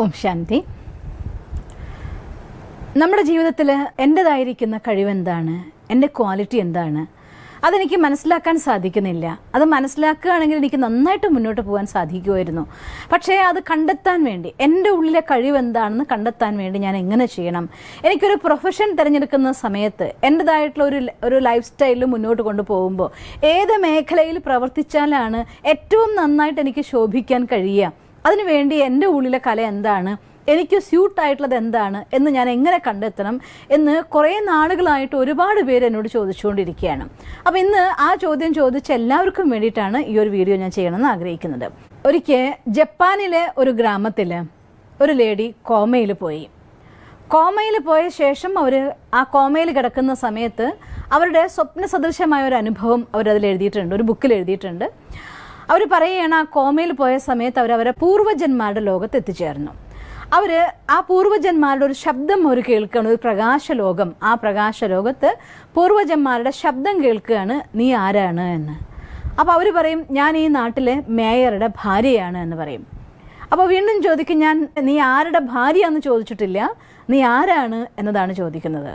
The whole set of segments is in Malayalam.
ഓം ശാന്തി. നമ്മുടെ ജീവിതത്തിൽ എൻ്റെതായിരിക്കുന്ന കഴിവെന്താണ്, എൻ്റെ ക്വാളിറ്റി എന്താണ്, അതെനിക്ക് മനസ്സിലാക്കാൻ സാധിക്കുന്നില്ല. അത് മനസ്സിലാക്കുകയാണെങ്കിൽ എനിക്ക് നന്നായിട്ട് മുന്നോട്ട് പോകാൻ സാധിക്കുമായിരുന്നു. പക്ഷേ അത് കണ്ടെത്താൻ വേണ്ടി, എൻ്റെ ഉള്ളിലെ കഴിവെന്താണെന്ന് കണ്ടെത്താൻ വേണ്ടി ഞാൻ എങ്ങനെ ചെയ്യണം? എനിക്കൊരു പ്രൊഫഷൻ തിരഞ്ഞെടുക്കുന്ന സമയത്ത് എൻ്റെതായിട്ടുള്ള ഒരു ലൈഫ് സ്റ്റൈലിൽ മുന്നോട്ട് കൊണ്ടുപോകുമ്പോൾ ഏത് മേഖലയിൽ പ്രവർത്തിച്ചാലാണ് ഏറ്റവും നന്നായിട്ട് എനിക്ക് ശോഭിക്കാൻ കഴിയുക? അതിനുവേണ്ടി എൻ്റെ ഉള്ളിലെ കല എന്താണ്, എനിക്ക് സ്യൂട്ടായിട്ടുള്ളത് എന്താണ് എന്ന് ഞാൻ എങ്ങനെ കണ്ടെത്തണം എന്ന് കുറേ നാളുകളായിട്ട് ഒരുപാട് പേര് എന്നോട് ചോദിച്ചുകൊണ്ടിരിക്കുകയാണ്. അപ്പോൾ ഇന്ന് ആ ചോദ്യം ചോദിച്ച എല്ലാവർക്കും വേണ്ടിയിട്ടാണ് ഈ ഒരു വീഡിയോ ഞാൻ ചെയ്യണമെന്ന് ആഗ്രഹിക്കുന്നത്. ഒരിക്കൽ ജപ്പാനിലെ ഒരു ഗ്രാമത്തിൽ ഒരു ലേഡി കോമയിൽ പോയി. കോമയിൽ പോയ ശേഷം അവർ ആ കോമയിൽ കിടക്കുന്ന സമയത്ത് അവരുടെ സ്വപ്ന സദൃശമായ ഒരു അനുഭവം അവരതിൽ എഴുതിയിട്ടുണ്ട്, ഒരു ബുക്കിൽ എഴുതിയിട്ടുണ്ട്. അവർ പറയുകയാണ്, ആ കോമയിൽ പോയ സമയത്ത് അവരവരെ പൂർവ്വജന്മാരുടെ ലോകത്ത് എത്തിച്ചേർന്നു. അവർ ആ പൂർവ്വജന്മാരുടെ ഒരു ശബ്ദം അവർ കേൾക്കുകയാണ്, ഒരു പ്രകാശലോകം. ആ പ്രകാശലോകത്ത് പൂർവ്വജന്മാരുടെ ശബ്ദം കേൾക്കുകയാണ്, നീ ആരാണ് എന്ന്. അപ്പോൾ അവർ പറയും, ഞാൻ ഈ നാട്ടിലെ മേയറുടെ ഭാര്യയാണ് എന്ന് പറയും. അപ്പോൾ വീണ്ടും ചോദിക്കും, നീ ആരുടെ ഭാര്യയാണെന്ന് ചോദിച്ചിട്ടില്ല, നീ ആരാണ് എന്നതാണ് ചോദിക്കുന്നത്.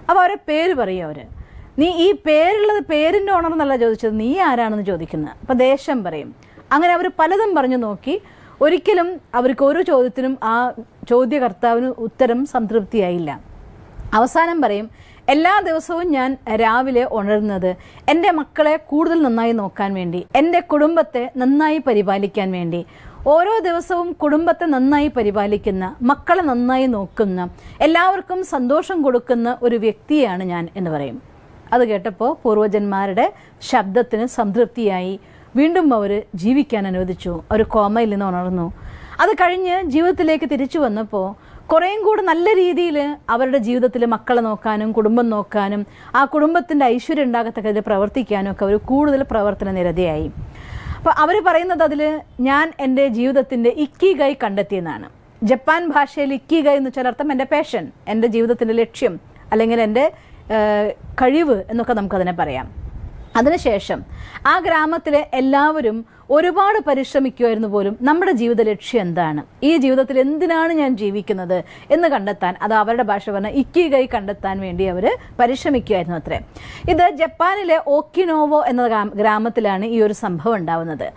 അപ്പോൾ അവരെ പേര് പറയും. അവർ, നീ ഈ പേരുള്ളത് പേരിൻ്റെ ഓണർ എന്നല്ല ചോദിച്ചത്, നീ ആരാണെന്ന് ചോദിക്കുന്നത്. അപ്പോൾ ദേശം പറയും. അങ്ങനെ അവർ പലതും പറഞ്ഞു നോക്കി. ഒരിക്കലും അവർക്ക് ഓരോ ചോദ്യത്തിനും ആ ചോദ്യകർത്താവിന് ഉത്തരം സംതൃപ്തിയായില്ല. അവസാനം പറയും, എല്ലാ ദിവസവും ഞാൻ രാവിലെ ഉണരുന്നത് എൻ്റെ മക്കളെ കൂടുതൽ നന്നായി നോക്കാൻ വേണ്ടി, എൻ്റെ കുടുംബത്തെ നന്നായി പരിപാലിക്കാൻ വേണ്ടി. ഓരോ ദിവസവും കുടുംബത്തെ നന്നായി പരിപാലിക്കുന്ന, മക്കളെ നന്നായി നോക്കുന്ന, എല്ലാവർക്കും സന്തോഷം കൊടുക്കുന്ന ഒരു വ്യക്തിയാണ് ഞാൻ എന്ന് പറയും. അത് കേട്ടപ്പോൾ പൂർവ്വജന്മാരുടെ ശബ്ദത്തിന് സംതൃപ്തിയായി. വീണ്ടും അവർ ജീവിക്കാൻ അനുവദിച്ചു. അവർ കോമയിൽ നിന്ന് ഉണർന്നു. അത് കഴിഞ്ഞ് ജീവിതത്തിലേക്ക് തിരിച്ചു വന്നപ്പോൾ കുറേയും കൂടെ നല്ല രീതിയിൽ അവരുടെ ജീവിതത്തിൽ മക്കളെ നോക്കാനും കുടുംബം നോക്കാനും ആ കുടുംബത്തിൻ്റെ ഐശ്വര്യം ഉണ്ടാകത്തക്കതിൽ പ്രവർത്തിക്കാനും ഒക്കെ അവർ കൂടുതൽ പ്രവർത്തന നിരതയായി. അപ്പോൾ അവർ പറയുന്നത് അതിൽ, ഞാൻ എൻ്റെ ജീവിതത്തിൻ്റെ ഇക്കിഗൈ കണ്ടെത്തിയെന്നാണ്. ജപ്പാൻ ഭാഷയിൽ ഇക്കിഗൈ എന്ന് വെച്ചാൽ അർത്ഥം എൻ്റെ പാഷൻ, എൻ്റെ ജീവിതത്തിൻ്റെ ലക്ഷ്യം, അല്ലെങ്കിൽ എൻ്റെ കഴിവ് എന്നൊക്കെ നമുക്കതിനെ പറയാം. അതിനുശേഷം ആ ഗ്രാമത്തിലെ എല്ലാവരും ഒരുപാട് പരിശ്രമിക്കുമായിരുന്നു പോലും നമ്മുടെ ജീവിത ലക്ഷ്യം എന്താണ്, ഈ ജീവിതത്തിൽ എന്തിനാണ് ഞാൻ ജീവിക്കുന്നത് എന്ന് കണ്ടെത്താൻ, അത് അവരുടെ ഭാഷ പറഞ്ഞ ഇക്കിഗൈ കണ്ടെത്താൻ വേണ്ടി അവർ പരിശ്രമിക്കുമായിരുന്നു അത്രേ. ഇത് ജപ്പാനിലെ ഓക്കിനോവോ എന്ന ഗ്രാമത്തിലാണ് ഈ ഒരു സംഭവം ഉണ്ടാവുന്നത്.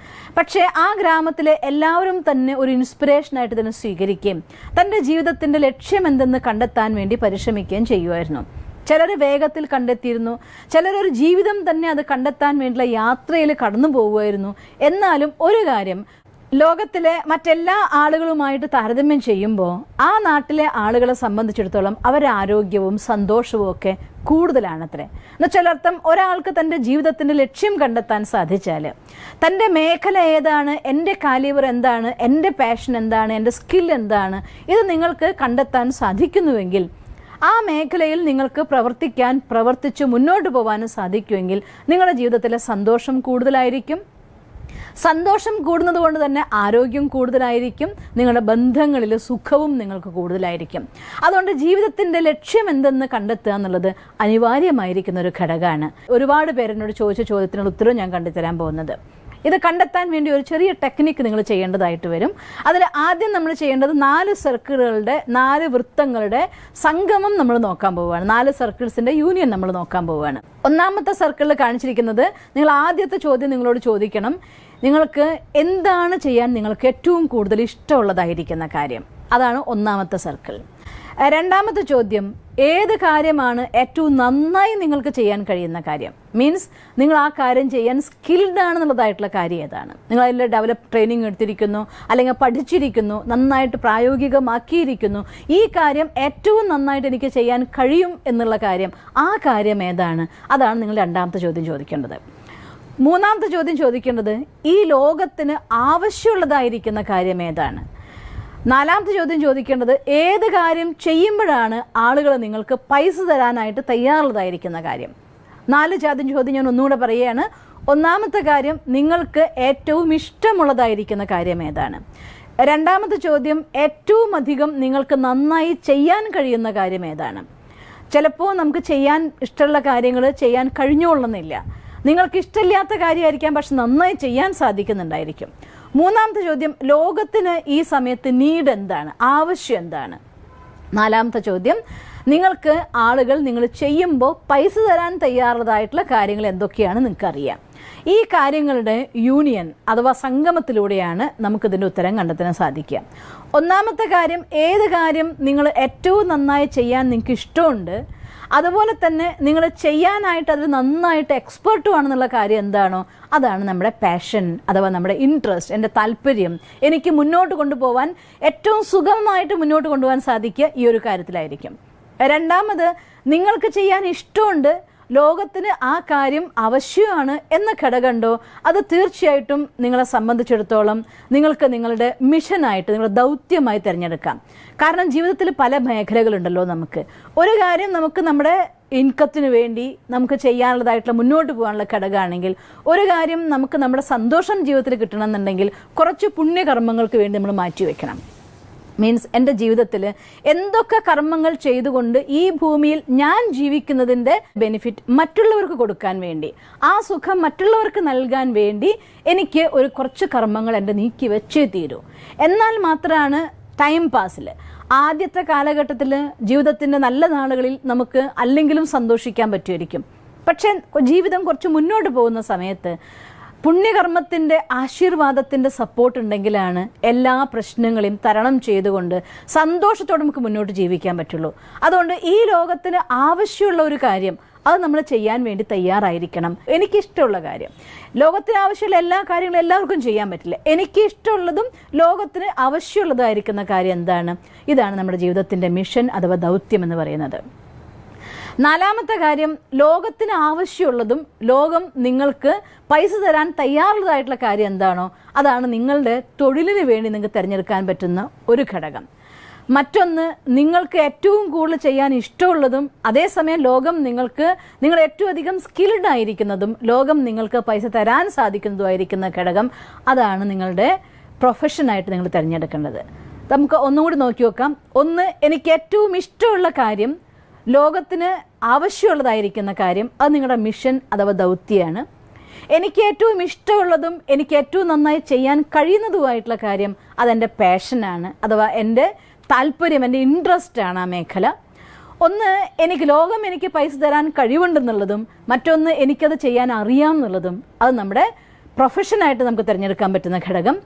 പക്ഷേ ആ ഗ്രാമത്തിലെ എല്ലാവരും തന്നെ ഒരു ഇൻസ്പിറേഷനായിട്ട് തന്നെ സ്വീകരിക്കുകയും തൻ്റെ ജീവിതത്തിൻ്റെ ലക്ഷ്യം എന്തെന്ന് കണ്ടെത്താൻ വേണ്ടി പരിശ്രമിക്കുകയും ചെയ്യുമായിരുന്നു. ചിലർ വേഗത്തിൽ കണ്ടെത്തിയിരുന്നു, ചിലരൊരു ജീവിതം തന്നെ അത് കണ്ടെത്താൻ വേണ്ടിയുള്ള യാത്രയിൽ കടന്നു പോകുമായിരുന്നു. എന്നാലും ഒരു കാര്യം, ലോകത്തിലെ മറ്റെല്ലാ ആളുകളുമായിട്ട് താരതമ്യം ചെയ്യുമ്പോൾ ആ നാട്ടിലെ ആളുകളെ സംബന്ധിച്ചിടത്തോളം അവരുടെ ആരോഗ്യവും സന്തോഷവും ഒക്കെ കൂടുതലാണത്രേ. എന്നുവെച്ചാലർത്ഥം, ഒരാൾക്ക് തൻ്റെ ജീവിതത്തിൻ്റെ ലക്ഷ്യം കണ്ടെത്താൻ സാധിച്ചാൽ, തൻ്റെ മേഖല ഏതാണ്, എൻ്റെ കാലിബർ എന്താണ്, എൻ്റെ പാഷൻ എന്താണ്, എൻ്റെ സ്കിൽ എന്താണ്, ഇത് നിങ്ങൾക്ക് കണ്ടെത്താൻ സാധിക്കുന്നുവെങ്കിൽ ആ മേഖലയിൽ നിങ്ങൾക്ക് പ്രവർത്തിച്ച് മുന്നോട്ട് പോകാനും സാധിക്കുമെങ്കിൽ നിങ്ങളുടെ ജീവിതത്തിലെ സന്തോഷം കൂടുതലായിരിക്കും. സന്തോഷം കൂടുന്നത് കൊണ്ട് തന്നെ ആരോഗ്യം കൂടുതലായിരിക്കും, നിങ്ങളുടെ ബന്ധങ്ങളിൽ സുഖവും നിങ്ങൾക്ക് കൂടുതലായിരിക്കും. അതുകൊണ്ട് ജീവിതത്തിൻ്റെ ലക്ഷ്യം എന്തെന്ന് കണ്ടെത്തുക എന്നുള്ളത് അനിവാര്യമായിരിക്കുന്ന ഒരു ഘടകമാണ്. ഒരുപാട് പേരെന്നോട് ചോദിച്ച ചോദ്യത്തിനുള്ള ഉത്തരവ് ഞാൻ കണ്ടെത്തരാൻ പോകുന്നത്. ഇത് കണ്ടെത്താൻ വേണ്ടി ഒരു ചെറിയ ടെക്നിക്ക് നിങ്ങൾ ചെയ്യേണ്ടതായിട്ട് വരും. അതിൽ ആദ്യം നമ്മൾ ചെയ്യേണ്ടത് 4 സർക്കിളുകളുടെ 4 വൃത്തങ്ങളുടെ സംഗമം നമ്മൾ നോക്കാൻ പോവുകയാണ്. 4 സർക്കിൾസിൻ്റെ യൂണിയൻ നമ്മൾ നോക്കാൻ പോവുകയാണ്. ഒന്നാമത്തെ സർക്കിളിൽ കാണിച്ചിരിക്കുന്നത്, നിങ്ങൾ ആദ്യത്തെ ചോദ്യം നിങ്ങളോട് ചോദിക്കണം, നിങ്ങൾക്ക് എന്താണ് ചെയ്യാൻ നിങ്ങൾക്ക് ഏറ്റവും കൂടുതൽ ഇഷ്ടമുള്ളതായിരിക്കുന്ന കാര്യം. അതാണ് ഒന്നാമത്തെ സർക്കിൾ. രണ്ടാമത്തെ ചോദ്യം, ഏത് കാര്യമാണ് ഏറ്റവും നന്നായി നിങ്ങൾക്ക് ചെയ്യാൻ കഴിയുന്ന കാര്യം? മീൻസ് നിങ്ങൾ ആ കാര്യം ചെയ്യാൻ സ്കിൽഡ് ആണെന്നുള്ളതായിട്ടുള്ള കാര്യം ഏതാണ്? നിങ്ങൾ അതിൽ ഡെവലപ്പ് ട്രെയിനിങ് എടുത്തിരിക്കുന്നു, അല്ലെങ്കിൽ പഠിച്ചിരിക്കുന്നു, നന്നായിട്ട് പ്രായോഗികമാക്കിയിരിക്കുന്നു, ഈ കാര്യം ഏറ്റവും നന്നായിട്ട് എനിക്ക് ചെയ്യാൻ കഴിയും എന്നുള്ള കാര്യം, ആ കാര്യം ഏതാണ്? അതാണ് നിങ്ങൾ രണ്ടാമത്തെ ചോദ്യം ചോദിക്കേണ്ടത്. മൂന്നാമത്തെ ചോദ്യം ചോദിക്കേണ്ടത്, ഈ ലോകത്തിന് ആവശ്യമുള്ളതായിരിക്കുന്ന കാര്യം ഏതാണ്? നാലാമത്തെ ചോദ്യം ചോദിക്കേണ്ടത്, ഏത് കാര്യം ചെയ്യുമ്പോഴാണ് ആളുകൾ നിങ്ങൾക്ക് പൈസ തരാനായിട്ട് തയ്യാറുള്ളതായിരിക്കുന്ന കാര്യം? 4 ചോദ്യം ഞാൻ ഒന്നുകൂടെ പറയുകയാണ്. ഒന്നാമത്തെ കാര്യം, നിങ്ങൾക്ക് ഏറ്റവും ഇഷ്ടമുള്ളതായിരിക്കുന്ന കാര്യം ഏതാണ്? രണ്ടാമത്തെ ചോദ്യം, ഏറ്റവും അധികം നിങ്ങൾക്ക് നന്നായി ചെയ്യാൻ കഴിയുന്ന കാര്യം ഏതാണ്? ചിലപ്പോൾ നമുക്ക് ചെയ്യാൻ ഇഷ്ടമുള്ള കാര്യങ്ങൾ ചെയ്യാൻ കഴിഞ്ഞോളുന്നില്ല. നിങ്ങൾക്ക് ഇഷ്ടമില്ലാത്ത കാര്യമായിരിക്കാം, പക്ഷെ നന്നായി ചെയ്യാൻ സാധിക്കുന്നുണ്ടായിരിക്കും. മൂന്നാമത്തെ ചോദ്യം, ലോകത്തിന് ഈ സമയത്ത് നീഡ് എന്താണ്, ആവശ്യം എന്താണ്? നാലാമത്തെ ചോദ്യം, നിങ്ങൾക്ക് ആളുകൾ നിങ്ങൾ ചെയ്യുമ്പോൾ പൈസ തരാൻ തയ്യാറുള്ളതായിട്ടുള്ള കാര്യങ്ങൾ എന്തൊക്കെയാണ് നിങ്ങൾക്കറിയാം. ഈ കാര്യങ്ങളുടെ യൂണിയൻ അഥവാ സംഗമത്തിലൂടെയാണ് നമുക്കിതിൻ്റെ ഉത്തരം കണ്ടെത്താൻ സാധിക്കുക. ഒന്നാമത്തെ കാര്യം, ഏത് കാര്യം നിങ്ങൾ ഏറ്റവും നന്നായി ചെയ്യാൻ നിങ്ങൾക്ക് ഇഷ്ടമുണ്ട്, അതുപോലെ തന്നെ നിങ്ങൾ ചെയ്യാനായിട്ട് അതിൽ നന്നായിട്ട് എക്സ്പെർട്ടുമാണെന്നുള്ള കാര്യം എന്താണോ അതാണ് നമ്മുടെ പാഷൻ അഥവാ നമ്മുടെ ഇൻട്രസ്റ്റ്, എൻ്റെ താല്പര്യം. എനിക്ക് മുന്നോട്ട് കൊണ്ടുപോകാൻ ഏറ്റവും സുഗമമായിട്ട് മുന്നോട്ട് കൊണ്ടുപോകാൻ സാധിക്കുക ഈ ഒരു കാര്യത്തിലായിരിക്കും. രണ്ടാമത്, നിങ്ങൾക്ക് ചെയ്യാൻ ഇഷ്ടമുണ്ട്, ലോകത്തിന് ആ കാര്യം ആവശ്യമാണ് എന്ന ഘടകമുണ്ടോ, അത് തീർച്ചയായിട്ടും നിങ്ങളെ സംബന്ധിച്ചിടത്തോളം നിങ്ങൾക്ക് നിങ്ങളുടെ മിഷനായിട്ട്, നിങ്ങളുടെ ദൗത്യമായി തിരഞ്ഞെടുക്കാം. കാരണം ജീവിതത്തിൽ പല മേഖലകളുണ്ടല്ലോ. നമുക്ക് ഒരു കാര്യം നമുക്ക് നമ്മുടെ ഇൻകത്തിന് വേണ്ടി നമുക്ക് ചെയ്യാനുള്ളതായിട്ടുള്ള മുന്നോട്ട് പോകാനുള്ള ഘടകമാണെങ്കിൽ, ഒരു കാര്യം നമുക്ക് നമ്മുടെ സന്തോഷം ജീവിതത്തിൽ കിട്ടണമെന്നുണ്ടെങ്കിൽ കുറച്ച് പുണ്യകർമ്മങ്ങൾക്ക് വേണ്ടി നമ്മൾ മാറ്റിവെക്കണം. മീൻസ് എൻ്റെ ജീവിതത്തിൽ എന്തൊക്കെ കർമ്മങ്ങൾ ചെയ്തുകൊണ്ട് ഈ ഭൂമിയിൽ ഞാൻ ജീവിക്കുന്നതിൻ്റെ ബെനിഫിറ്റ് മറ്റുള്ളവർക്ക് കൊടുക്കാൻ വേണ്ടി, ആ സുഖം മറ്റുള്ളവർക്ക് നൽകാൻ വേണ്ടി എനിക്ക് ഒരു കുറച്ച് കർമ്മങ്ങൾ എൻ്റെ നീക്കി വെച്ചേ തീരൂ. എന്നാൽ മാത്രമാണ് ടൈം പാസിൽ ആദ്യത്തെ കാലഘട്ടത്തിൽ ജീവിതത്തിൻ്റെ നല്ല നാളുകളിൽ നമുക്ക് അല്ലെങ്കിലും സന്തോഷിക്കാൻ പറ്റുമായിരിക്കും. പക്ഷേ ജീവിതം കുറച്ച് മുന്നോട്ട് പോകുന്ന സമയത്ത് പുണ്യകർമ്മത്തിൻ്റെ ആശീർവാദത്തിൻ്റെ സപ്പോർട്ട് ഉണ്ടെങ്കിലാണ് എല്ലാ പ്രശ്നങ്ങളെയും തരണം ചെയ്തുകൊണ്ട് സന്തോഷത്തോടെ നമുക്ക് മുന്നോട്ട് ജീവിക്കാൻ പറ്റുള്ളൂ. അതുകൊണ്ട് ഈ ലോകത്തിന് ആവശ്യമുള്ള ഒരു കാര്യം അത് നമ്മൾ ചെയ്യാൻ വേണ്ടി തയ്യാറായിരിക്കണം. എനിക്കിഷ്ടമുള്ള കാര്യം, ലോകത്തിന് ആവശ്യമുള്ള എല്ലാ കാര്യങ്ങളും എല്ലാവർക്കും ചെയ്യാൻ പറ്റില്ല. എനിക്ക് ഇഷ്ടമുള്ളതും ലോകത്തിന് ആവശ്യമുള്ളതായിരിക്കുന്ന കാര്യം എന്താണ്? ഇതാണ് നമ്മുടെ ജീവിതത്തിൻ്റെ മിഷൻ അഥവാ ദൗത്യം എന്ന് പറയുന്നത്. നാലാമത്തെ കാര്യം, ലോകത്തിന് ആവശ്യമുള്ളതും ലോകം നിങ്ങൾക്ക് പൈസ തരാൻ തയ്യാറുള്ളതായിട്ടുള്ള കാര്യം എന്താണോ അതാണ് നിങ്ങളുടെ തൊഴിലിന് വേണ്ടി നിങ്ങൾക്ക് തിരഞ്ഞെടുക്കാൻ പറ്റുന്ന ഒരു ഘടകം. മറ്റൊന്ന്, നിങ്ങൾക്ക് ഏറ്റവും കൂടുതൽ ചെയ്യാൻ ഇഷ്ടമുള്ളതും അതേസമയം ലോകം നിങ്ങൾ ഏറ്റവും അധികം സ്കിൽഡ് ആയിരിക്കുന്നതും ലോകം നിങ്ങൾക്ക് പൈസ തരാൻ സാധിക്കുന്നതുമായിരിക്കുന്ന ഘടകം, അതാണ് നിങ്ങളുടെ പ്രൊഫഷനായിട്ട് നിങ്ങൾ തിരഞ്ഞെടുക്കേണ്ടത്. നമുക്ക് ഒന്നുകൂടി നോക്കി നോക്കാം. ഒന്ന്, എനിക്ക് ഏറ്റവും ഇഷ്ടമുള്ള കാര്യം, ലോകത്തിന് ആവശ്യമുള്ളതായിരിക്കുന്ന കാര്യം, അത് നിങ്ങളുടെ മിഷൻ അഥവാ ദൗത്യമാണ്. എനിക്ക് ഏറ്റവും ഇഷ്ടമുള്ളതും എനിക്ക് ഏറ്റവും നന്നായി ചെയ്യാൻ കഴിയുന്നതുമായിട്ടുള്ള കാര്യം, അതെൻ്റെ പാഷനാണ് അഥവാ എൻ്റെ താല്പര്യം, എൻ്റെ ഇൻട്രസ്റ്റ് ആണ് ആ മേഖല. ഒന്ന്, ലോകം എനിക്ക് പൈസ തരാൻ കഴിവുണ്ടെന്നുള്ളതും മറ്റൊന്ന് എനിക്കത് ചെയ്യാൻ അറിയാം എന്നുള്ളതും, അത് നമ്മുടെ പ്രൊഫഷനായിട്ട് നമുക്ക് തിരഞ്ഞെടുക്കാൻ പറ്റുന്ന ഘടകം.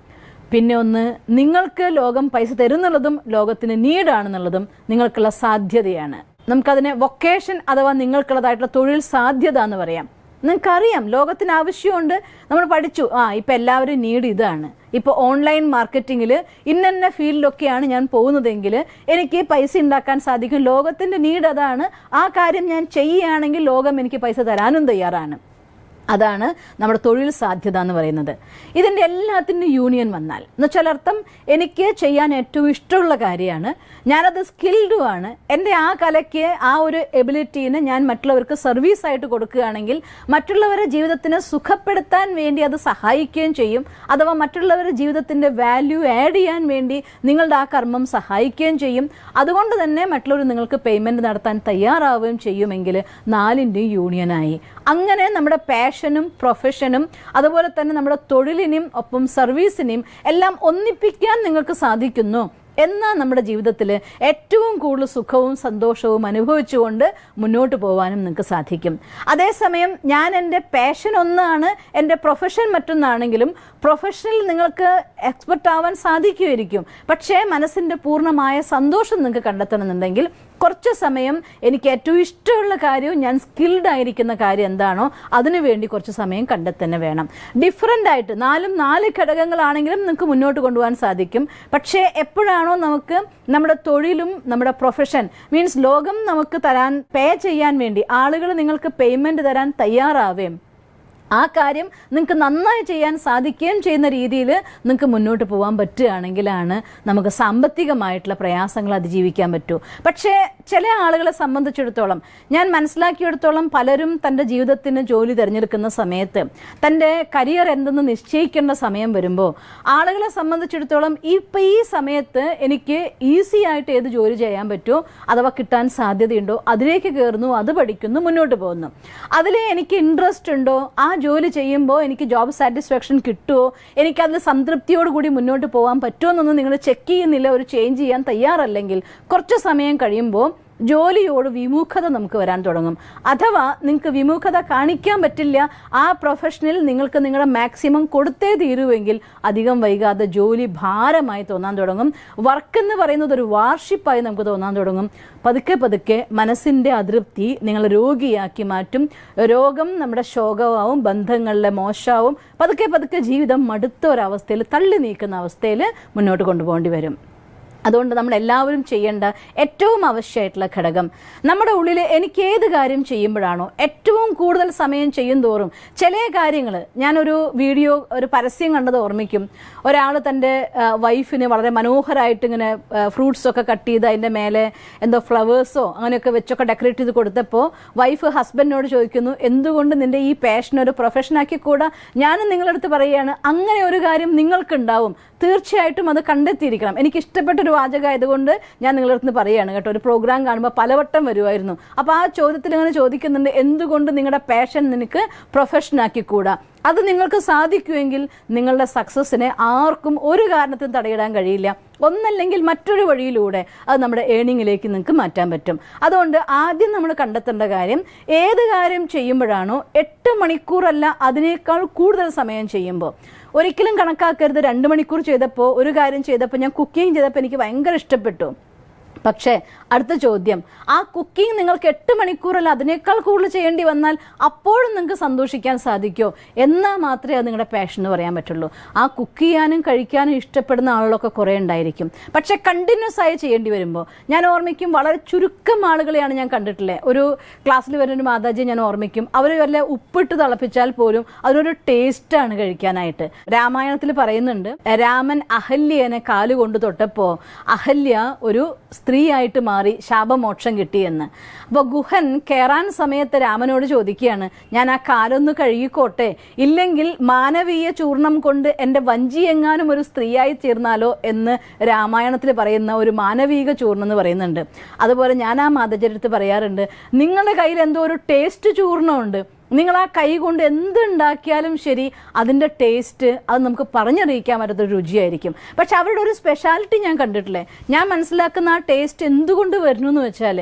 പിന്നെ ഒന്ന്, നിങ്ങൾക്ക് ലോകം പൈസ തരുന്നുള്ളതും ലോകത്തിന് നീഡാണെന്നുള്ളതും നിങ്ങൾക്കുള്ള സാധ്യതയാണ്. നമുക്കതിനെ വൊക്കേഷൻ അഥവാ നിങ്ങൾക്കുള്ളതായിട്ടുള്ള തൊഴിൽ സാധ്യത എന്ന് പറയാം. നിങ്ങൾക്കറിയാം ലോകത്തിന് ആവശ്യമുണ്ട്, നമ്മൾ പഠിച്ചു, ഇപ്പം എല്ലാവരും നീഡ് ഇതാണ്. ഇപ്പോൾ ഓൺലൈൻ മാർക്കറ്റിങ്ങിൽ ഇന്ന ഫീൽഡിലൊക്കെയാണ് ഞാൻ പോകുന്നതെങ്കിൽ എനിക്ക് പൈസ ഉണ്ടാക്കാൻ സാധിക്കും, ലോകത്തിൻ്റെ നീഡ് അതാണ്, ആ കാര്യം ഞാൻ ചെയ്യുകയാണെങ്കിൽ ലോകം എനിക്ക് പൈസ തരാനും തയ്യാറാണ്. അതാണ് നമ്മുടെ തൊഴിൽ സാധ്യത എന്ന് പറയുന്നത്. ഇതിൻ്റെ എല്ലാത്തിൻ്റെ യൂണിയൻ വന്നാൽ എന്നുവെച്ചാൽ അർത്ഥം, എനിക്ക് ചെയ്യാൻ ഏറ്റവും ഇഷ്ടമുള്ള കാര്യമാണ്, ഞാനത് സ്കിൽഡുമാണ്, എൻ്റെ ആ കലയ്ക്ക് ആ ഒരു എബിലിറ്റീനെ ഞാൻ മറ്റുള്ളവർക്ക് സർവീസായിട്ട് കൊടുക്കുകയാണെങ്കിൽ മറ്റുള്ളവരുടെ ജീവിതത്തിനെ സുഖപ്പെടുത്താൻ വേണ്ടി അത് സഹായിക്കുകയും ചെയ്യും. അഥവാ മറ്റുള്ളവരുടെ ജീവിതത്തിൻ്റെ വാല്യൂ ആഡ് ചെയ്യാൻ വേണ്ടി നിങ്ങളുടെ ആ കർമ്മം സഹായിക്കുകയും ചെയ്യും. അതുകൊണ്ട് തന്നെ മറ്റുള്ളവർ നിങ്ങൾക്ക് പേയ്മെൻറ്റ് നടത്താൻ തയ്യാറാവുകയും ചെയ്യുമെങ്കിൽ നാലിൻ്റെയും യൂണിയനായി. അങ്ങനെ നമ്മുടെ പാഷനും പ്രൊഫഷനും അതുപോലെ തന്നെ നമ്മുടെ തൊഴിലിനെയും ഒപ്പം സർവീസിനെയും എല്ലാം ഒന്നിപ്പിക്കാൻ നിങ്ങൾക്ക് സാധിക്കുന്നു എന്നാൽ നമ്മുടെ ജീവിതത്തിൽ ഏറ്റവും കൂടുതൽ സുഖവും സന്തോഷവും അനുഭവിച്ചുകൊണ്ട് മുന്നോട്ട് പോകാനും നിങ്ങൾക്ക് സാധിക്കും. അതേസമയം ഞാൻ എൻ്റെ പാഷൻ ഒന്നാണ്, എൻ്റെ പ്രൊഫഷൻ മറ്റൊന്നാണെങ്കിലും പ്രൊഫഷനിൽ നിങ്ങൾക്ക് എക്സ്പെർട്ട് ആവാൻ സാധിക്കുമായിരിക്കും. പക്ഷേ മനസ്സിൻ്റെ പൂർണ്ണമായ സന്തോഷം നിങ്ങൾക്ക് കണ്ടെത്തണമെന്നുണ്ടെങ്കിൽ കുറച്ച് സമയം എനിക്ക് ഏറ്റവും ഇഷ്ടമുള്ള കാര്യവും ഞാൻ സ്കിൽഡ് ആയിരിക്കുന്ന കാര്യം എന്താണോ അതിനു വേണ്ടി കുറച്ച് സമയം കണ്ടെത്തന്നെ വേണം. ഡിഫറൻ്റ് ആയിട്ട് നാല് ഘടകങ്ങളാണെങ്കിലും നിങ്ങൾക്ക് മുന്നോട്ട് കൊണ്ടുപോകാൻ സാധിക്കും. പക്ഷേ എപ്പോഴാണോ നമുക്ക് നമ്മുടെ തൊഴിലും നമ്മുടെ പ്രൊഫഷൻ മീൻസ് ലോകം നമുക്ക് പേ ചെയ്യാൻ വേണ്ടി ആളുകൾ നിങ്ങൾക്ക് പേയ്മെൻറ്റ് തരാൻ തയ്യാറാവുകയും ആ കാര്യം നിങ്ങൾക്ക് നന്നായി ചെയ്യാൻ സാധിക്കുകയും ചെയ്യുന്ന രീതിയിൽ നിങ്ങൾക്ക് മുന്നോട്ട് പോകാൻ പറ്റുകയാണെങ്കിലാണ് നമുക്ക് സാമ്പത്തികമായിട്ടുള്ള പ്രയാസങ്ങൾ അതിജീവിക്കാൻ പറ്റൂ. പക്ഷേ ചില ആളുകളെ സംബന്ധിച്ചിടത്തോളം ഞാൻ മനസ്സിലാക്കിയെടുത്തോളം പലരും തൻ്റെ ജീവിതത്തിന് ജോലി തിരഞ്ഞെടുക്കുന്ന സമയത്ത് തൻ്റെ കരിയർ എന്തെന്ന് നിശ്ചയിക്കേണ്ട സമയം വരുമ്പോൾ ആളുകളെ സംബന്ധിച്ചിടത്തോളം ഇപ്പം ഈ സമയത്ത് എനിക്ക് ഈസി ആയിട്ട് ഏത് ജോലി ചെയ്യാൻ പറ്റുമോ അഥവാ കിട്ടാൻ സാധ്യതയുണ്ടോ അതിലേക്ക് കയറുന്നു, അത് പഠിക്കുന്നു, മുന്നോട്ട് പോകുന്നു. അതിൽ എനിക്ക് ഇൻട്രസ്റ്റ് ഉണ്ടോ, ആ ജോലി ചെയ്യുമ്പോൾ എനിക്ക് ജോബ് സാറ്റിസ്ഫാക്ഷൻ കിട്ടുമോ, എനിക്കതിൽ സംതൃപ്തിയോടുകൂടി മുന്നോട്ട് പോകാൻ പറ്റുമോ എന്നൊന്നും നിങ്ങൾ ചെക്ക് ചെയ്യുന്നില്ല, ഒരു ചേഞ്ച് ചെയ്യാൻ തയ്യാറല്ലെങ്കിൽ കുറച്ച് സമയം കഴിയുമ്പോൾ ജോലിയോട് വിമുഖത നമുക്ക് വരാൻ തുടങ്ങും. അഥവാ നിങ്ങൾക്ക് വിമുഖത കാണിക്കാൻ പറ്റില്ല, ആ പ്രൊഫഷനിൽ നിങ്ങൾക്ക് നിങ്ങളുടെ മാക്സിമം കൊടുത്തേ തീരുവെങ്കിൽ അധികം വൈകാതെ ജോലി ഭാരമായി തോന്നാൻ തുടങ്ങും. വർക്ക് എന്ന് പറയുന്നത് ഒരു വാർഷിപ്പായി നമുക്ക് തോന്നാൻ തുടങ്ങും. പതുക്കെ പതുക്കെ മനസ്സിൻ്റെ അതൃപ്തി നിങ്ങളെ രോഗിയാക്കി മാറ്റും. രോഗം നമ്മുടെ ശോകമാവും, ബന്ധങ്ങളിലെ മോശമാവും. പതുക്കെ പതുക്കെ ജീവിതം മടുത്ത ഒരവസ്ഥയിൽ, തള്ളി നീക്കുന്ന അവസ്ഥയിൽ മുന്നോട്ട് കൊണ്ടുപോകേണ്ടി വരും. അതുകൊണ്ട് നമ്മൾ എല്ലാവരും ചെയ്യേണ്ട ഏറ്റവും ആവശ്യമായിട്ടുള്ള ഘടകം, നമ്മുടെ ഉള്ളിൽ എനിക്ക് ഏത് കാര്യം ചെയ്യുമ്പോഴാണോ ഏറ്റവും കൂടുതൽ സമയം ചെയ്യും തോറും ചില കാര്യങ്ങൾ, ഞാനൊരു വീഡിയോ, ഒരു പരസ്യം കണ്ടത് ഓർമ്മിക്കും. ഒരാൾ തൻ്റെ വൈഫിന് വളരെ മനോഹരമായിട്ട് ഇങ്ങനെ ഫ്രൂട്ട്സൊക്കെ കട്ട് ചെയ്ത് അതിൻ്റെ മേലെ എന്തോ ഫ്ലവേഴ്സോ അങ്ങനെയൊക്കെ വെച്ചൊക്കെ ഡെക്കറേറ്റ് ചെയ്ത് കൊടുത്തപ്പോൾ വൈഫ് ഹസ്ബൻഡിനോട് ചോദിക്കുന്നു, എന്തുകൊണ്ട് നിൻ്റെ ഈ പാഷൻ ഒരു പ്രൊഫഷനാക്കി കൂടാ? ഞാനും നിങ്ങളടുത്ത് പറയുകയാണ്, അങ്ങനെ ഒരു കാര്യം നിങ്ങൾക്കുണ്ടാവും, തീർച്ചയായിട്ടും അത് കണ്ടെത്തിയിരിക്കണം. എനിക്ക് ഇഷ്ടപ്പെട്ടൊരു വാചകമായതുകൊണ്ട് ഞാൻ നിങ്ങളുടെ അടുത്ത് പറയുകയാണ് കേട്ടോ. ഒരു പ്രോഗ്രാം കാണുമ്പോൾ പലവട്ടം വരുമായിരുന്നു. അപ്പോൾ ആ ചോദ്യത്തിൽ ഇങ്ങനെ ചോദിക്കുന്നുണ്ട്, എന്തുകൊണ്ട് നിങ്ങളുടെ പാഷൻ നിനക്ക് പ്രൊഫഷനാക്കിക്കൂടാ? അത് നിങ്ങൾക്ക് സാധിക്കുമെങ്കിൽ നിങ്ങളുടെ സക്സസ്സിനെ ആർക്കും ഒരു കാരണത്തിനും തടയിടാൻ കഴിയില്ല. ഒന്നല്ലെങ്കിൽ മറ്റൊരു വഴിയിലൂടെ അത് നമ്മുടെ ഏണിങ്ങിലേക്ക് നിങ്ങൾക്ക് മാറ്റാൻ പറ്റും. അതുകൊണ്ട് ആദ്യം നമ്മൾ കണ്ടെത്തേണ്ട കാര്യം, ഏത് കാര്യം ചെയ്യുമ്പോഴാണോ 8 മണിക്കൂറല്ല അതിനേക്കാൾ കൂടുതൽ സമയം ചെയ്യുമ്പോൾ, ഒരിക്കലും കണക്കാക്കരുത് 2 മണിക്കൂർ ചെയ്തപ്പോൾ, ഒരു കാര്യം ചെയ്തപ്പോൾ, ഞാൻ കുക്കിംഗ് ചെയ്തപ്പോൾ എനിക്ക് ഭയങ്കര ഇഷ്ടപ്പെട്ടു. പക്ഷേ അടുത്ത ചോദ്യം, ആ കുക്കിംഗ് നിങ്ങൾക്ക് 8 മണിക്കൂറല്ല അതിനേക്കാൾ കൂടുതൽ ചെയ്യേണ്ടി വന്നാൽ അപ്പോഴും നിങ്ങൾക്ക് സന്തോഷിക്കാൻ സാധിക്കുമോ? എന്നാൽ മാത്രമേ അത് നിങ്ങളുടെ പാഷൻ എന്ന് പറയാൻ പറ്റുള്ളൂ. ആ കുക്ക് ചെയ്യാനും കഴിക്കാനും ഇഷ്ടപ്പെടുന്ന ആളുകളൊക്കെ കുറേ ഉണ്ടായിരിക്കും. പക്ഷേ കണ്ടിന്യൂസ് ആയി ചെയ്യേണ്ടി വരുമ്പോൾ, ഞാൻ ഓർമ്മിക്കും, വളരെ ചുരുക്കം ആളുകളെയാണ് ഞാൻ കണ്ടിട്ടുള്ളത്. ഒരു ക്ലാസ്സിൽ വരുന്നൊരു മാതാജിയെ ഞാൻ ഓർമ്മിക്കും, അവർ വല്ല ഉപ്പിട്ട് തിളപ്പിച്ചാൽ പോലും അതിനൊരു ടേസ്റ്റാണ് കഴിക്കാനായിട്ട്. രാമായണത്തിൽ പറയുന്നുണ്ട്, രാമൻ അഹല്യനെ കാലുകൊണ്ട് തൊട്ടപ്പോൾ അഹല്യ ഒരു സ്ത്രീയായിട്ട് മാറി, ശാപമോക്ഷം കിട്ടിയെന്ന്. അപ്പോൾ ഗുഹൻ കയറാൻ സമയത്ത് രാമനോട് ചോദിക്കുകയാണ്, ഞാൻ ആ കാലൊന്ന് കഴുകിക്കോട്ടെ, ഇല്ലെങ്കിൽ മാനവീയ ചൂർണം കൊണ്ട് എൻ്റെ വഞ്ചി എങ്ങാനും ഒരു സ്ത്രീയായി തീർന്നാലോ എന്ന് രാമായണത്തിൽ പറയുന്ന ഒരു മാനവീക ചൂർണം എന്ന് പറയുന്നുണ്ട്. അതുപോലെ ഞാൻ ആ മാതചരിത്രത്തിൽ പറയാറുണ്ട്, നിങ്ങളുടെ കയ്യിൽ എന്തോ ഒരു ടേസ്റ്റ് ചൂർണ്ണമുണ്ട്, നിങ്ങൾ ആ കൈ കൊണ്ട് എന്തുണ്ടാക്കിയാലും ശരി അതിൻ്റെ ടേസ്റ്റ് അത് നമുക്ക് പറഞ്ഞറിയിക്കാൻ പറ്റാത്തൊരു രുചിയായിരിക്കും. പക്ഷെ അവരുടെ ഒരു സ്പെഷ്യാലിറ്റി ഞാൻ കണ്ടിട്ടില്ലേ, ഞാൻ മനസ്സിലാക്കുന്ന ആ ടേസ്റ്റ് എന്തുകൊണ്ട് വരുന്നു എന്ന് വെച്ചാൽ,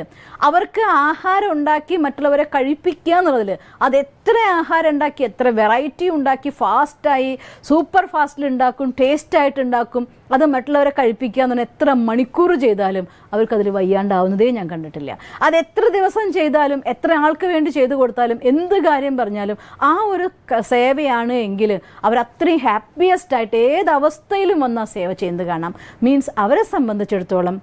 അവർക്ക് ആഹാരം ഉണ്ടാക്കി മറ്റുള്ളവരെ കഴിപ്പിക്കുക എന്നുള്ളതിൽ, അത് എത്ര ആഹാരം ഉണ്ടാക്കി, എത്ര വെറൈറ്റി ഉണ്ടാക്കി, ഫാസ്റ്റായി സൂപ്പർ ഫാസ്റ്റിൽ ഉണ്ടാക്കും, ടേസ്റ്റായിട്ട് ഉണ്ടാക്കും, അത് മറ്റുള്ളവരെ കഴിപ്പിക്കുക എന്ന് പറഞ്ഞാൽ എത്ര മണിക്കൂർ ചെയ്താലും അവർക്കതിൽ വയ്യാണ്ടാവുന്നതേ ഞാൻ കണ്ടിട്ടില്ല. അത് എത്ര ദിവസം ചെയ്താലും, എത്ര ആൾക്ക് വേണ്ടി ചെയ്തു കൊടുത്താലും, എന്ത് കാര്യം പറഞ്ഞാലും ആ ഒരു സേവയാണ് എങ്കിൽ അവരത്രയും ഹാപ്പിയസ്റ്റ് ആയിട്ട് ഏത് അവസ്ഥയിലും വന്ന് ആ സേവ ചെയ്യുന്നത് കാണാം. മീൻസ് അവരെ സംബന്ധിച്ചിടത്തോളം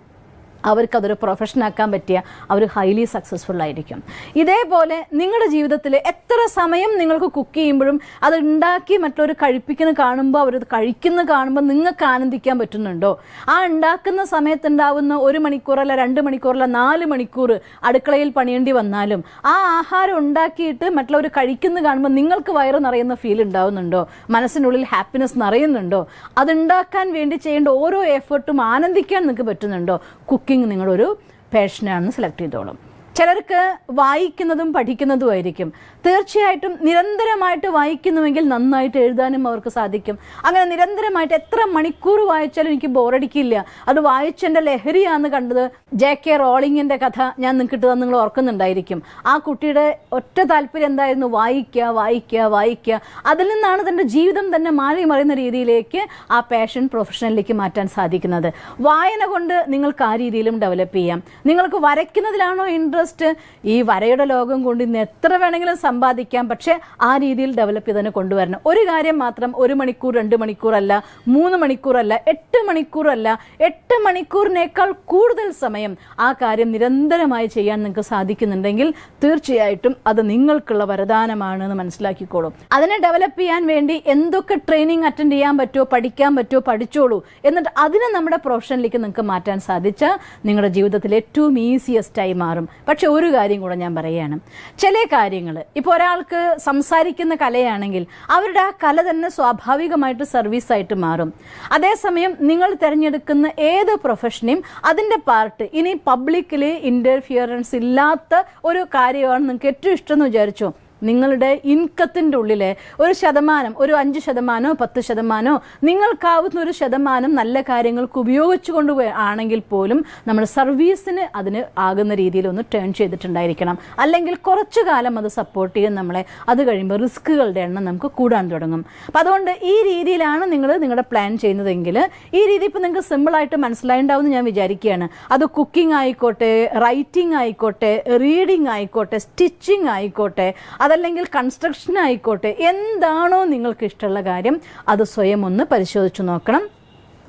അവർക്കതൊരു പ്രൊഫഷനാക്കാൻ പറ്റിയ അവർ ഹൈലി സക്സസ്ഫുൾ ആയിരിക്കും. ഇതേപോലെ നിങ്ങളുടെ ജീവിതത്തിൽ എത്ര സമയം നിങ്ങൾക്ക് കുക്ക് ചെയ്യുമ്പോഴും അത് ഉണ്ടാക്കി മറ്റൊരു കഴിപ്പിക്കുന്ന കാണുമ്പോൾ, അവരത് കഴിക്കുന്ന കാണുമ്പോൾ നിങ്ങൾക്ക് ആനന്ദിക്കാൻ പറ്റുന്നുണ്ടോ? ആ ഉണ്ടാക്കുന്ന സമയത്തുണ്ടാവുന്ന 1 മണിക്കൂറല്ല 2 മണിക്കൂറല്ല 4 മണിക്കൂർ അടുക്കളയിൽ പണിയേണ്ടി വന്നാലും ആ ആഹാരം ഉണ്ടാക്കിയിട്ട് മറ്റുള്ളവർ കഴിക്കുന്ന കാണുമ്പോൾ നിങ്ങൾക്ക് വയറ് നിറയുന്ന ഫീൽ ഉണ്ടാവുന്നുണ്ടോ? മനസ്സിനുള്ളിൽ ഹാപ്പിനെസ് നിറയുന്നുണ്ടോ? അതുണ്ടാക്കാൻ വേണ്ടി ചെയ്യേണ്ട ഓരോ എഫേർട്ടും ആനന്ദിക്കാൻ നിങ്ങൾക്ക് പറ്റുന്നുണ്ടോ? കുക്കിംഗ് നിങ്ങളൊരു പാഷനാണെന്ന് സെലക്ട് ചെയ്തോളും. ചിലർക്ക് വായിക്കുന്നതും പഠിക്കുന്നതുമായിരിക്കും. തീർച്ചയായിട്ടും നിരന്തരമായിട്ട് വായിക്കുന്നുവെങ്കിൽ നന്നായിട്ട് എഴുതാനും അവർക്ക് സാധിക്കും. അങ്ങനെ നിരന്തരമായിട്ട് എത്ര മണിക്കൂർ വായിച്ചാലും എനിക്ക് ബോറടിക്കില്ല. അത് വായിച്ചെൻ്റെ ലഹരിയാണെന്ന് കണ്ടത് JK റോളിങ്ങിൻ്റെ കഥ ഞാൻ നിങ്ങൾക്ക് നിങ്ങൾ ഓർക്കുന്നുണ്ടായിരിക്കും. ആ കുട്ടിയുടെ ഒറ്റ താല്പര്യം എന്തായിരുന്നു? വായിക്കുക, വായിക്കുക, വായിക്കുക. അതിൽ നിന്നാണ് തൻ്റെ ജീവിതം തന്നെ മാറി മറിയുന്ന രീതിയിലേക്ക് ആ പാഷൻ പ്രൊഫഷനിലേക്ക് മാറ്റാൻ സാധിക്കുന്നത്. വായന കൊണ്ട് നിങ്ങൾക്ക് ആ രീതിയിലും ഡെവലപ്പ് ചെയ്യാം. നിങ്ങൾക്ക് വരയ്ക്കുന്നതിലാണോ ഇൻട്രസ്റ്റ്, ഈ വരയുടെ ലോകം കൊണ്ട് ഇന്ന് എത്ര വേണമെങ്കിലും സമ്പാദിക്കാം. പക്ഷേ ആ രീതിയിൽ ഡെവലപ്പ് ചെയ്തതിനെ കൊണ്ടുവരണം. ഒരു കാര്യം മാത്രം, 1 മണിക്കൂർ 2 മണിക്കൂറല്ല, 3 മണിക്കൂറല്ല, 8 മണിക്കൂറല്ല, 8 മണിക്കൂറിനേക്കാൾ കൂടുതൽ സമയം ആ കാര്യം നിരന്തരമായി ചെയ്യാൻ നിങ്ങൾക്ക് സാധിക്കുന്നുണ്ടെങ്കിൽ തീർച്ചയായിട്ടും അത് നിങ്ങൾക്കുള്ള വരദാനമാണെന്ന് മനസ്സിലാക്കിക്കോളും. അതിനെ ഡെവലപ്പ് ചെയ്യാൻ വേണ്ടി എന്തൊക്കെ ട്രെയിനിങ് അറ്റൻഡ് ചെയ്യാൻ പറ്റുമോ, പഠിക്കാൻ പറ്റുമോ, പഠിച്ചോളൂ. എന്നിട്ട് അതിനെ നമ്മുടെ പ്രൊഫഷനിലേക്ക് നിങ്ങൾക്ക് മാറ്റാൻ സാധിച്ചാൽ നിങ്ങളുടെ ജീവിതത്തിൽ ഏറ്റവും ഈസിയസ്റ്റായി മാറും. പക്ഷെ ഒരു കാര്യം കൂടെ ഞാൻ പറയുകയാണ്, ചില കാര്യങ്ങൾ, ഇപ്പോൾ ഒരാൾക്ക് സംസാരിക്കുന്ന കലയാണെങ്കിൽ അവരുടെ ആ കല തന്നെ സ്വാഭാവികമായിട്ട് സർവീസായിട്ട് മാറും. അതേസമയം നിങ്ങൾ തിരഞ്ഞെടുക്കുന്ന ഏത് പ്രൊഫഷനെയും അതിൻ്റെ പാർട്ട് ഇനി പബ്ലിക്കിൽ ഇൻ്റർഫിയറൻസ് ഇല്ലാത്ത ഒരു കാര്യമാണ് നിങ്ങൾക്ക് ഏറ്റവും ഇഷ്ടം എന്ന് വിചാരിച്ചോ, നിങ്ങളുടെ ഇൻകത്തിൻ്റെ ഉള്ളിലെ ഒരു ശതമാനം, ഒരു 5%, 10%, നിങ്ങൾക്കാവുന്ന ഒരു ശതമാനം നല്ല കാര്യങ്ങൾക്ക് ഉപയോഗിച്ചുകൊണ്ട് ആണെങ്കിൽ പോലും നമ്മൾ സർവീസിന് അതിന് ആകുന്ന രീതിയിൽ ഒന്ന് ടേൺ ചെയ്തിട്ടുണ്ടായിരിക്കണം. അല്ലെങ്കിൽ കുറച്ചു കാലം അത് സപ്പോർട്ട് ചെയ്യും നമ്മളെ. അത് കഴിയുമ്പോൾ റിസ്കുകളുടെ എണ്ണം നമുക്ക് കൂടാൻ തുടങ്ങും. അപ്പം അതുകൊണ്ട് ഈ രീതിയിലാണ് നിങ്ങൾ നിങ്ങളുടെ പ്ലാൻ ചെയ്യുന്നതെങ്കിൽ ഈ രീതി ഇപ്പോൾ നിങ്ങൾക്ക് സിമ്പിളായിട്ട് മനസ്സിലായിട്ടുണ്ടാവും എന്ന് ഞാൻ വിചാരിക്കുകയാണ്. അത് കുക്കിംഗ് ആയിക്കോട്ടെ, റൈറ്റിംഗ് ആയിക്കോട്ടെ, റീഡിംഗ് ആയിക്കോട്ടെ, സ്റ്റിച്ചിങ് ആയിക്കോട്ടെ, അതല്ലെങ്കിൽ കൺസ്ട്രക്ഷൻ ആയിക്കോട്ടെ, എന്താണോ നിങ്ങൾക്ക് ഇഷ്ടമുള്ള കാര്യം അത് സ്വയം ഒന്ന് പരിശോധിച്ച് നോക്കണം.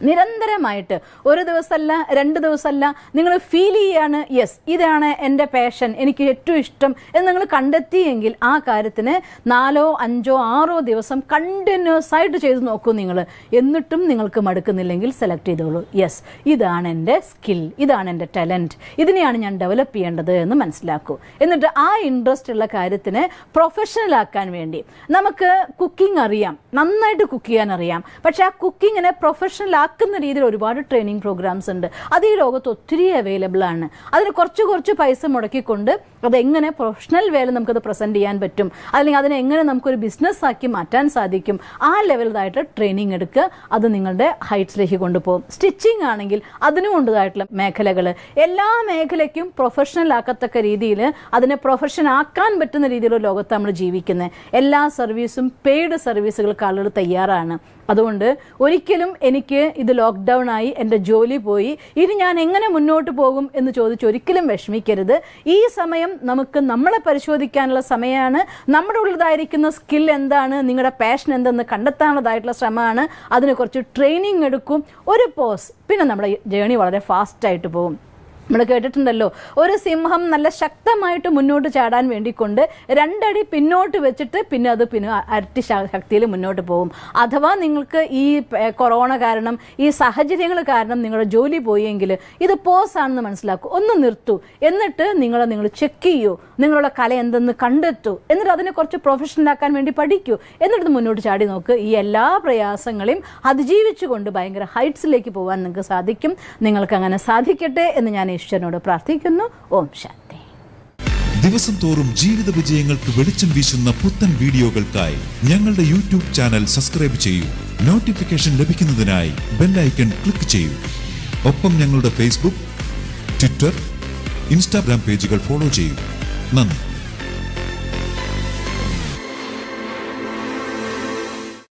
നിരന്തരമായിട്ട് ഒരു ദിവസമല്ല, 2 ദിവസമല്ല, നിങ്ങൾ ഫീൽ ചെയ്യാണ് യെസ് ഇതാണ് എൻ്റെ പാഷൻ, എനിക്ക് ഏറ്റവും ഇഷ്ടം എന്ന് നിങ്ങൾ കണ്ടെത്തിയെങ്കിൽ ആ കാര്യത്തിന് 4, 5, 6 ദിവസം കണ്ടിന്യൂസ് ആയിട്ട് ചെയ്ത് നോക്കൂ നിങ്ങൾ. എന്നിട്ടും നിങ്ങൾക്ക് മടുക്കുന്നില്ലെങ്കിൽ സെലക്ട് ചെയ്തോളൂ. യെസ് ഇതാണ് എൻ്റെ സ്കിൽ, ഇതാണ് എൻ്റെ ടാലൻറ്റ്, ഇതിനെയാണ് ഞാൻ ഡെവലപ്പ് ചെയ്യേണ്ടത് എന്ന് മനസ്സിലാക്കൂ. എന്നിട്ട് ആ ഇൻട്രസ്റ്റ് ഉള്ള കാര്യത്തിന് പ്രൊഫഷണൽ ആക്കാൻ വേണ്ടി നമുക്ക് കുക്കിംഗ് അറിയാം, നന്നായിട്ട് കുക്ക് ചെയ്യാൻ അറിയാം. പക്ഷേ ആ കുക്കിങ്ങിനെ പ്രൊഫഷണൽ ആക്കുന്ന രീതിയിൽ ഒരുപാട് ട്രെയിനിങ് പ്രോഗ്രാംസ് ഉണ്ട്. അത് ഈ ലോകത്ത് ഒത്തിരി അവൈലബിൾ ആണ്. അതിന് കുറച്ച് പൈസ മുടക്കിക്കൊണ്ട് അതെങ്ങനെ പ്രൊഫഷണൽ വേല നമുക്കത് പ്രസൻറ്റ് ചെയ്യാൻ പറ്റും, അല്ലെങ്കിൽ അതിനെ എങ്ങനെ നമുക്കൊരു ബിസിനസ് ആക്കി മാറ്റാൻ സാധിക്കും, ആ ലെവലിലായിട്ട് ട്രെയിനിങ് എടുക്കുക. അത് നിങ്ങളുടെ ഹൈറ്റ്സിലേക്ക് കൊണ്ടുപോകും. സ്റ്റിച്ചിങ് ആണെങ്കിൽ അതിനും ഉണ്ടതായിട്ടുള്ള മേഖലകൾ, എല്ലാ മേഖലയ്ക്കും പ്രൊഫഷണൽ ആക്കത്തക്ക രീതിയിൽ അതിനെ പ്രൊഫഷൻ ആക്കാൻ പറ്റുന്ന രീതിയിലുള്ള ലോകത്ത് നമ്മൾ ജീവിക്കുന്നത്. എല്ലാ സർവീസും പെയ്ഡ് സർവീസുകൾക്ക് ആളുകൾ തയ്യാറാണ്. അതുകൊണ്ട് ഒരിക്കലും എനിക്ക് ഇത് ലോക്ക്ഡൗൺ ആയി എൻ്റെ ജോലി പോയി ഇനി ഞാൻ എങ്ങനെ മുന്നോട്ട് പോകും എന്ന് ചോദിച്ച് ഒരിക്കലും വിഷമിക്കരുത്. ഈ സമയം നമുക്ക് നമ്മളെ പരിശോധിക്കാനുള്ള സമയമാണ്. നമ്മുടെ ഉള്ളതായിരിക്കുന്ന സ്കിൽ എന്താണ്, നിങ്ങളുടെ പാഷൻ എന്തെന്ന് കണ്ടെത്താനുള്ളതായിട്ടുള്ള ശ്രമമാണ്. അതിന് കുറച്ച് ട്രെയിനിങ് എടുക്കും, ഒരു പോസ്, പിന്നെ നമ്മുടെ ജേണി വളരെ ഫാസ്റ്റായിട്ട് പോകും. നമ്മൾ കേട്ടിട്ടുണ്ടല്ലോ, ഒരു സിംഹം നല്ല ശക്തമായിട്ട് മുന്നോട്ട് ചാടാൻ വേണ്ടിക്കൊണ്ട് 2 അടി പിന്നോട്ട് വെച്ചിട്ട് പിന്നെ അത് അരട്ടി ശക്തിയിൽ മുന്നോട്ട് പോകും. അഥവാ നിങ്ങൾക്ക് ഈ കൊറോണ കാരണം, ഈ സാഹചര്യങ്ങൾ കാരണം നിങ്ങളുടെ ജോലി പോയെങ്കിൽ ഇത് പോസ് ആണെന്ന് മനസ്സിലാക്കൂ. ഒന്ന് നിർത്തൂ, എന്നിട്ട് നിങ്ങൾ ചെക്ക് ചെയ്യൂ, നിങ്ങളുടെ കല എന്തെന്ന് കണ്ടെത്തൂ, എന്നിട്ട് അതിനെ കുറച്ച് പ്രൊഫഷണലാക്കാൻ വേണ്ടി പഠിക്കൂ, എന്നിട്ട് മുന്നോട്ട് ചാടി നോക്ക്. ഈ എല്ലാ പ്രയാസങ്ങളെയും അതിജീവിച്ചുകൊണ്ട് ഭയങ്കര ഹൈറ്റ്സിലേക്ക് പോകാൻ നിങ്ങൾക്ക് സാധിക്കും. നിങ്ങൾക്ക് അങ്ങനെ സാധിക്കട്ടെ എന്ന് ഞാൻ ഈശ്വരനോട് പ്രാർത്ഥിക്കുന്നു. ഓം ശാന്തി. ദിവസം തോറും ജീവിത വിജയങ്ങൾക്ക് വെളിച്ചം വീശുന്ന പുത്തൻ വീഡിയോകൾക്കായി ഞങ്ങളുടെ യൂട്യൂബ് ചാനൽ സബ്സ്ക്രൈബ് ചെയ്യൂ. നോട്ടിഫിക്കേഷൻ ലഭിക്കുന്നതിനായി ബെൽ ഐക്കൺ ക്ലിക്ക് ചെയ്യൂ. ഒപ്പം ഞങ്ങളുടെ ഫേസ്ബുക്ക്, ട്വിറ്റർ, ഇൻസ്റ്റാഗ്രാം പേജുകൾ ഫോളോ ചെയ്യൂ. നന്ദി.